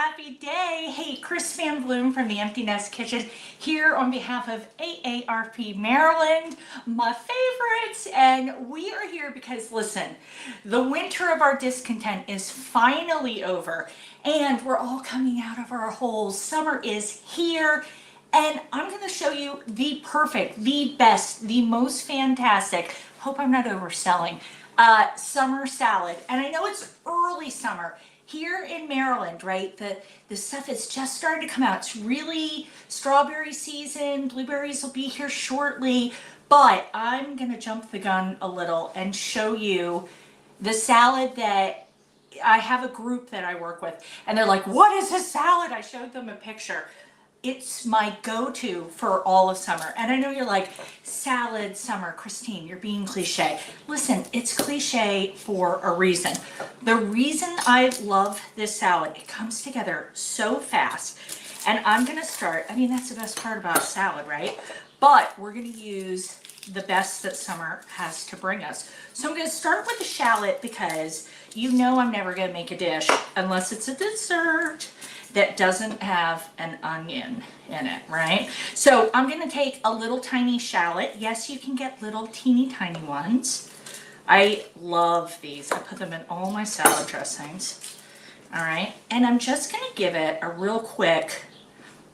happy day. Hey, Chris Van Bloem from the Empty Nest Kitchen here on behalf of AARP Maryland, my favorites. And we are here because, listen, the winter of our discontent is finally over and we're all coming out of our holes. Summer is here. And I'm going to show you the perfect, the best, the most fantastic, hope I'm not overselling, summer salad. And I know it's early summer here in Maryland, right? The stuff is just starting to come out. It's really strawberry season. Blueberries will be here shortly. But I'm going to jump the gun a little and show you the salad that I have a group that I work with. And they're like, what is a salad? I showed them a picture. It's my go-to for all of summer. And I know you're like, salad, summer, Christine, you're being cliche. Listen, it's cliche for a reason. The reason I love this salad, it comes together so fast. And I'm gonna start, I mean, that's the best part about a salad, right? But we're gonna use the best that summer has to bring us. So I'm gonna start with the shallot because you know I'm never gonna make a dish unless it's a dessert that doesn't have an onion in it, right? So I'm gonna take a little tiny shallot. Yes, you can get little teeny tiny ones. I love these. I put them in all my salad dressings. All right, and I'm just gonna give it a real quick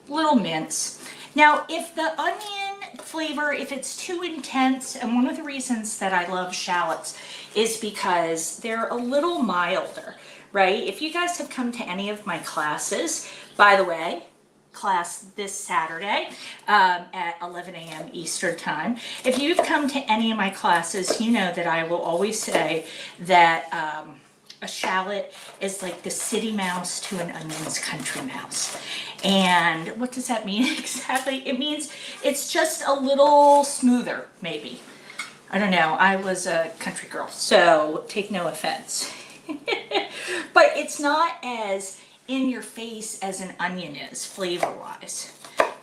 little mince. Now, if the onion flavor, if it's too intense, and one of the reasons that I love shallots is because they're a little milder, right? If you guys have come to any of my classes, by the way, class this Saturday at 11 a.m. Eastern time. If you've come to any of my classes, you know that I will always say that a shallot is like the city mouse to an onion's country mouse. And what does that mean exactly? It means it's just a little smoother, maybe. I don't know. I was a country girl, so take no offense. But it's not as in your face as an onion is flavor-wise,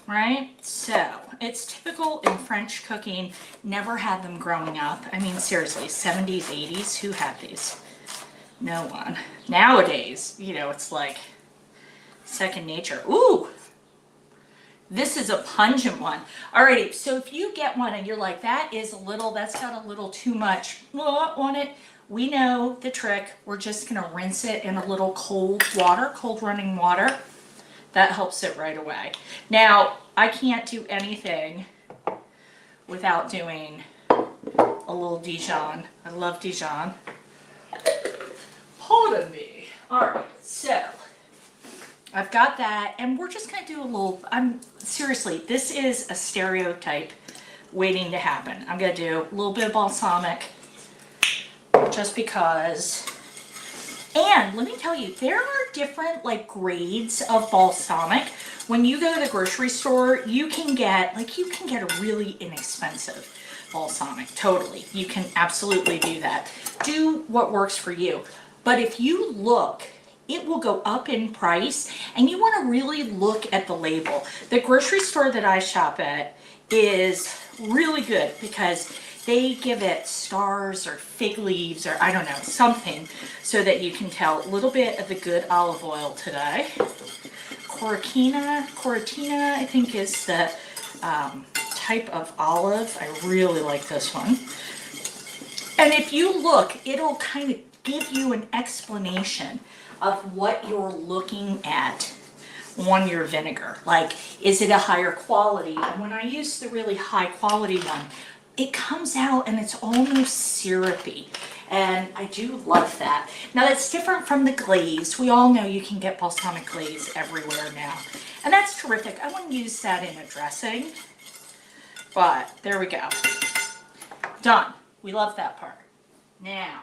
right? So it's typical in French cooking. Never had them growing up. I mean, seriously, 70s, 80s, who had these? No one. Nowadays, you know, it's like second nature. Ooh, this is a pungent one. Alrighty, so if you get one and you're like, that is a little, that's got a little too much on it, we know the trick. We're just gonna rinse it in a little cold water, cold running water. That helps it right away. Now, I can't do anything without doing a little Dijon. I love Dijon. Pardon me. All right, so I've got that, and we're just gonna do a little, seriously, this is a stereotype waiting to happen. I'm gonna do a little bit of balsamic, just because. And let me tell you, there are different like grades of balsamic. When you go to the grocery store, you can get a really inexpensive balsamic. Totally, you can absolutely do that. Do what works for you. But if you look, it will go up in price, and you want to really look at the label. The grocery store that I shop at is really good because they give it stars or fig leaves or I don't know, something so that you can tell. A little bit of the good olive oil today. Coritina, I think is the type of olive. I really like this one. And if you look, it'll kind of give you an explanation of what you're looking at on your vinegar. Like, is it a higher quality? And when I use the really high quality one, it comes out and it's almost syrupy. And I do love that. Now that's different from the glaze. We all know you can get balsamic glaze everywhere now. And that's terrific. I wouldn't use that in a dressing, but there we go. Done. We love that part. Now,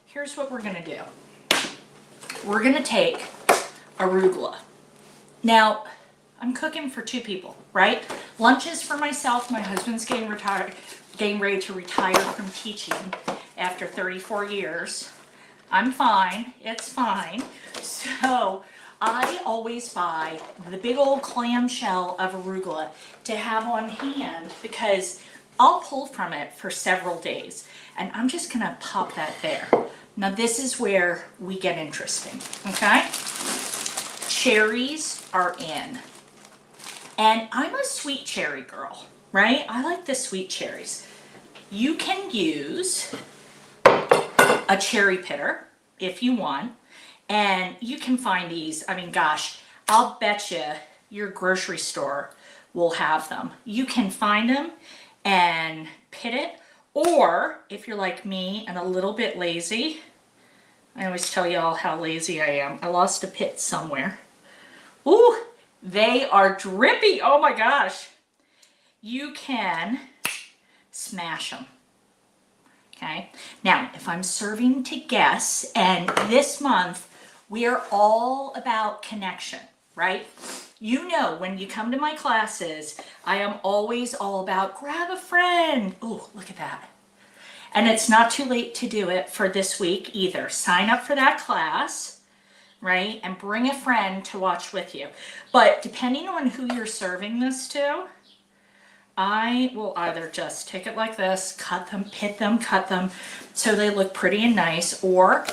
here's what we're gonna do. We're gonna take arugula. Now, I'm cooking for 2 people, right? Lunch is for myself. My husband's getting ready to retire from teaching after 34 years. I'm fine. It's fine. So I always buy the big old clamshell of arugula to have on hand because I'll pull from it for several days. And I'm just gonna pop that there. Now this is where we get interesting, okay? cherries are in. And I'm a sweet cherry girl, right? I like the sweet cherries. You can use a cherry pitter if you want. And you can find these, I mean, gosh, I'll bet you your grocery store will have them. You can find them and pit it. Or if you're like me and a little bit lazy, I always tell y'all how lazy I am. I lost a pit somewhere. Ooh, they are drippy. Oh my gosh. You can smash them. Okay. Now, if I'm serving to guests, and this month we are all about connection, right? You know, when you come to my classes, I am always all about grab a friend. Oh, look at that. And it's not too late to do it for this week either. Sign up for that class, right? And bring a friend to watch with you. But depending on who you're serving this to, I will either just take it like this, cut them, pit them, cut them so they look pretty and nice, or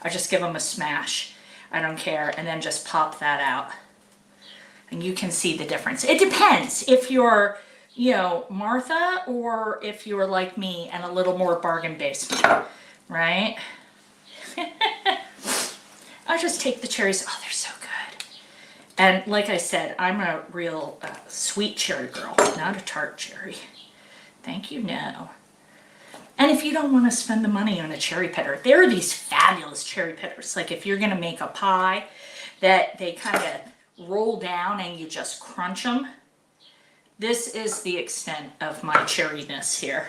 I just give them a smash. I don't care. And then just pop that out. And you can see the difference. It depends if you're, you know, Martha, or if you're like me and a little more bargain basement, right? I just take the cherries. Oh, they're so good. And like I said, I'm a real sweet cherry girl, not a tart cherry. Thank you, no. And if you don't want to spend the money on a cherry pitter, there are these fabulous cherry pitters. Like if you're going to make a pie that they kind of roll down and you just crunch them. This is the extent of my cherryness here.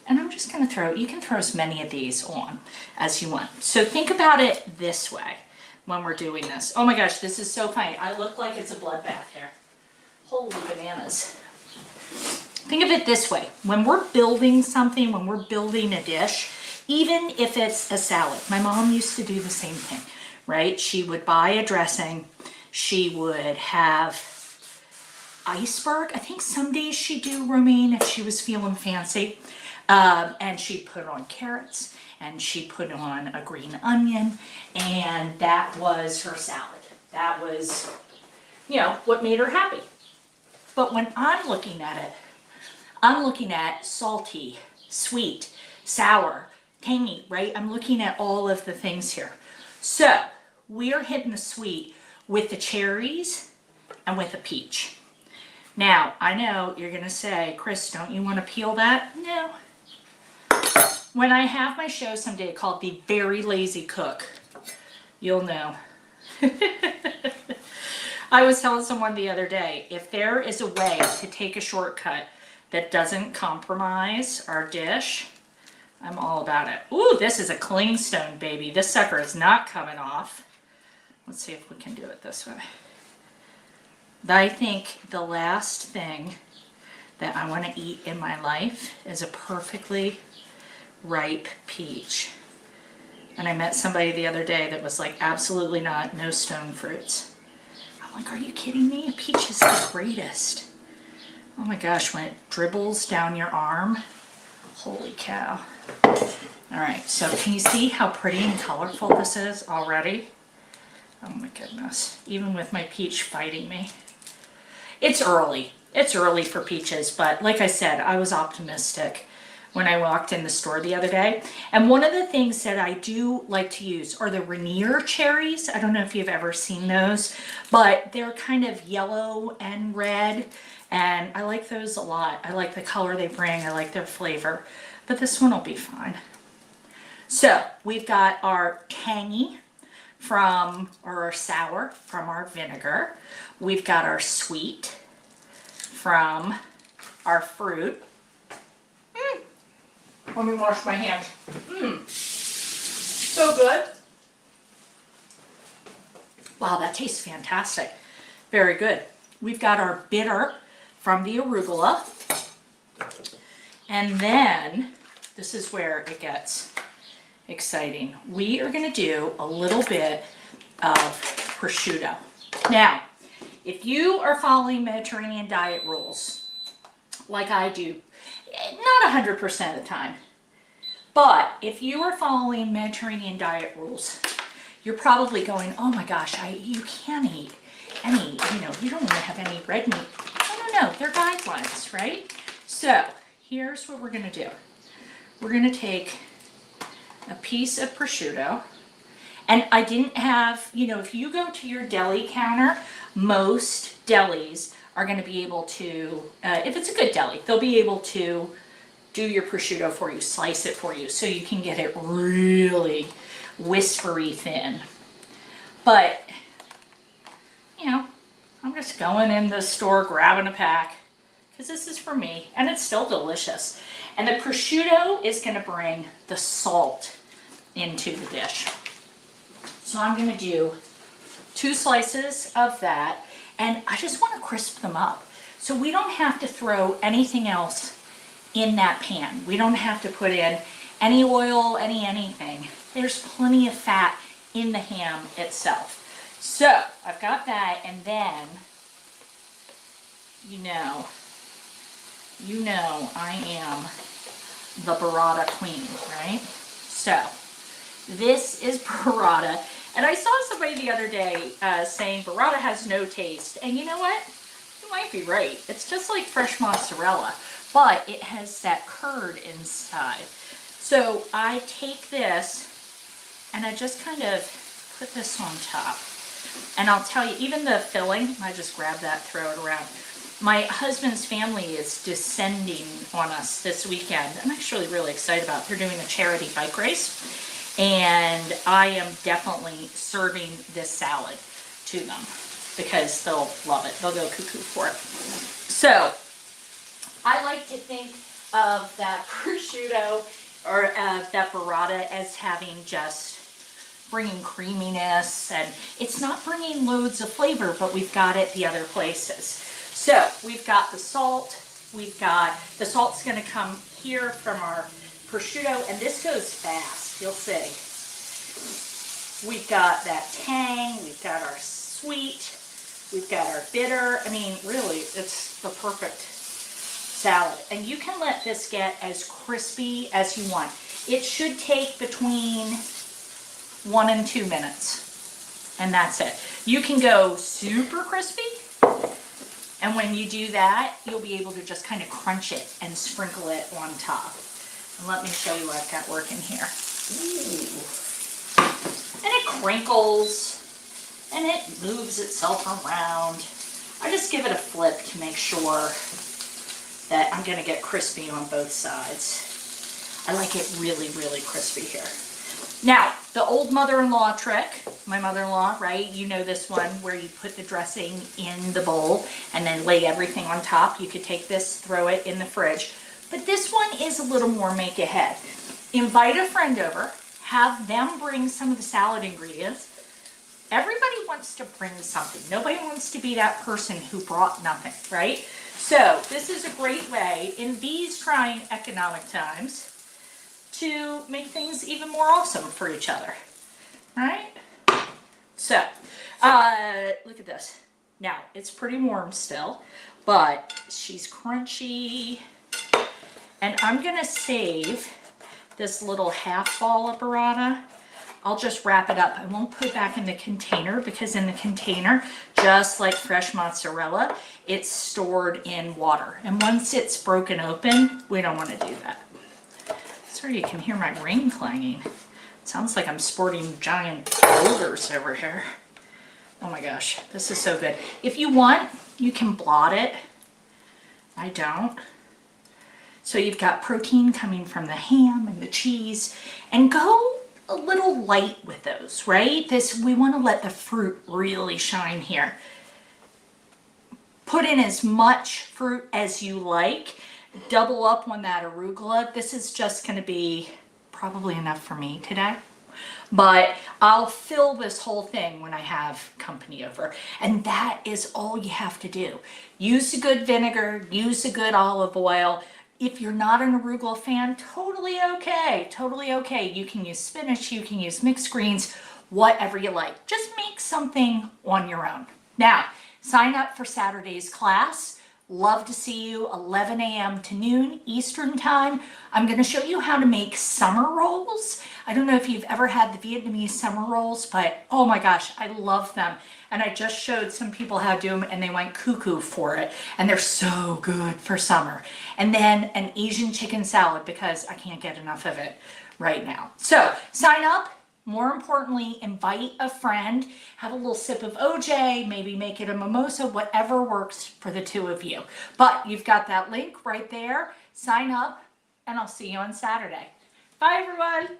And I'm just going to throw, you can throw as many of these on as you want. So think about it this way when we're doing this. Oh my gosh, this is so funny. I look like it's a bloodbath here. Holy bananas. Think of it this way. When we're building something, when we're building a dish, even if it's a salad, my mom used to do the same thing, right? She would buy a dressing. She would have iceberg. I think some days she'd do romaine if she was feeling fancy. And she'd put on carrots, and she put on a green onion, and that was her salad. That was, you know, what made her happy. But when I'm looking at it, I'm looking at salty, sweet, sour, tangy, right? I'm looking at all of the things here. So we are hitting the sweet with the cherries and with the peach. Now, I know you're going to say, Chris, don't you want to peel that? No. When I have my show someday called The Very Lazy Cook, you'll know. I was telling someone the other day, if there is a way to take a shortcut that doesn't compromise our dish, I'm all about it. Ooh, this is a clingstone, baby. This sucker is not coming off. Let's see if we can do it this way. I think the last thing that I want to eat in my life is a perfectly ripe peach. And I met somebody the other day that was like, absolutely not, no stone fruits. I'm like, are you kidding me? A peach is the greatest. Oh my gosh, when it dribbles down your arm, holy cow. All right, so can you see how pretty and colorful this is already? Oh my goodness, even with my peach fighting me. It's early. It's early for peaches, but like I said, I was optimistic when I walked in the store the other day. And one of the things that I do like to use are the Rainier cherries. I don't know if you've ever seen those, but they're kind of yellow and red, and I like those a lot. I like the color they bring. I like their flavor, but this one will be fine. So we've got our tangy from, or our sour from our vinegar. We've got our sweet from our fruit. Let me wash my hands. So good. Wow, that tastes fantastic. Very good. We've got our bitter from the arugula. And then, this is where it gets exciting. We are going to do a little bit of prosciutto. Now, if you are following Mediterranean diet rules, like I do, not 100% of the time, but if you are following Mediterranean diet rules, you're probably going, oh my gosh, you can't eat any, you don't want to have any red meat. No, they're guidelines, right? So here's what we're gonna do. We're gonna take a piece of prosciutto, and I didn't have, if you go to your deli counter, most delis are gonna be able to, if it's a good deli, they'll be able to do your prosciutto for you, slice it for you, so you can get it really whispery thin. But, I'm just going in the store, grabbing a pack, because this is for me, and it's still delicious. And the prosciutto is going to bring the salt into the dish. So I'm going to do 2 slices of that, and I just want to crisp them up. So we don't have to throw anything else in that pan. We don't have to put in any oil, anything. There's plenty of fat in the ham itself. So I've got that, and then, I am the burrata queen, right? So this is burrata, and I saw somebody the other day saying burrata has no taste, and you know what? You might be right. It's just like fresh mozzarella, but it has that curd inside. So I take this, and I just kind of put this on top. And I'll tell you, even the filling, I just grab that, throw it around. My husband's family is descending on us this weekend. I'm actually really excited about it. They're doing a charity bike race, and I am definitely serving this salad to them because they'll love it. They'll go cuckoo for it. So I like to think of that prosciutto or that burrata as having just bringing creaminess, and it's not bringing loads of flavor, but we've got it the other places. So we've got the salt, the salt's gonna come here from our prosciutto, and this goes fast, you'll see. We've got that tang, we've got our sweet, we've got our bitter. I mean, really, it's the perfect salad. And you can let this get as crispy as you want. It should take between 1 and 2 minutes, and that's it. You can go super crispy, and when you do that, you'll be able to just kind of crunch it and sprinkle it on top. And let me show you what I've got working here. Ooh. And it crinkles, and it moves itself around. I just give it a flip to make sure that I'm gonna get crispy on both sides. I like it really, really crispy here. Now, the old mother-in-law trick, my mother-in-law, right? You know this one where you put the dressing in the bowl and then lay everything on top. You could take this, throw it in the fridge. But this one is a little more make ahead. Invite a friend over, have them bring some of the salad ingredients. Everybody wants to bring something. Nobody wants to be that person who brought nothing, right? So this is a great way in these trying economic times to make things even more awesome for each other, right? So, look at this. Now, it's pretty warm still, but she's crunchy. And I'm gonna save this little half ball of burrata. I'll just wrap it up. I won't put it back in the container because in the container, just like fresh mozzarella, it's stored in water. And once it's broken open, we don't wanna do that. Sorry, you can hear my ring clanging. It sounds like I'm sporting giant boulders over here. Oh my gosh, this is so good. If you want, you can blot it. I don't. So you've got protein coming from the ham and the cheese, and go a little light with those, right? We want to let the fruit really shine here. Put in as much fruit as you like. Double up on that arugula. This is just going to be probably enough for me today, but I'll fill this whole thing when I have company over. And that is all you have to do. Use a good vinegar, use a good olive oil. If you're not an arugula fan, totally okay, totally okay. You can use spinach, you can use mixed greens, whatever you like. Just make something on your own. Now, sign up for Saturday's class. Love to see you 11 a.m. to noon Eastern time. I'm going to show you how to make summer rolls. I don't know if you've ever had the Vietnamese summer rolls, but oh my gosh, I love them. And I just showed some people how to do them and they went cuckoo for it. And they're so good for summer. And then an Asian chicken salad because I can't get enough of it right now. So sign up. More importantly, invite a friend, have a little sip of OJ, maybe make it a mimosa, whatever works for the two of you. But you've got that link right there. Sign up, and I'll see you on Saturday. Bye, everyone.